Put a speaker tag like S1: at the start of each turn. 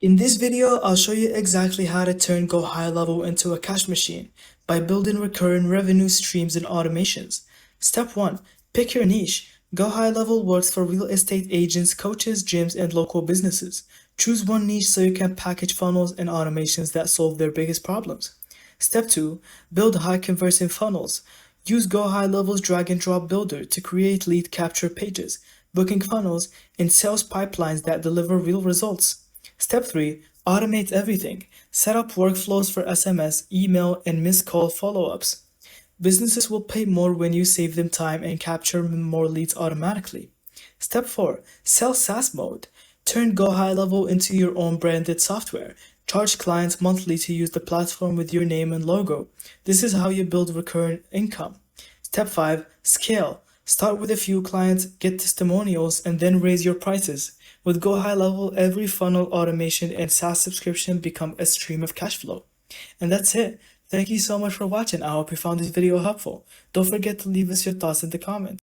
S1: In this video, I'll show you exactly how to turn GoHighLevel into a cash machine by building recurring revenue streams and automations. Step 1. Pick your niche. GoHighLevel works for real estate agents, coaches, gyms, and local businesses. Choose one niche so you can package funnels and automations that solve their biggest problems. Step 2. Build high converting funnels. Use GoHighLevel's drag and drop builder to create lead capture pages, booking funnels, and sales pipelines that deliver real results. Step 3. Automate everything. Set up workflows for SMS, email, and missed call follow-ups. Businesses will pay more when you save them time and capture more leads automatically. Step 4. Sell SaaS mode. Turn GoHighLevel into your own branded software. Charge clients monthly to use the platform with your name and logo. This is how you build recurrent income. Step 5. Scale. Start with a few clients, get testimonials, and then raise your prices. With GoHighLevel, every funnel automation and SaaS subscription become a stream of cash flow. And that's it. Thank you so much for watching. I hope you found this video helpful. Don't forget to leave us your thoughts in the comments.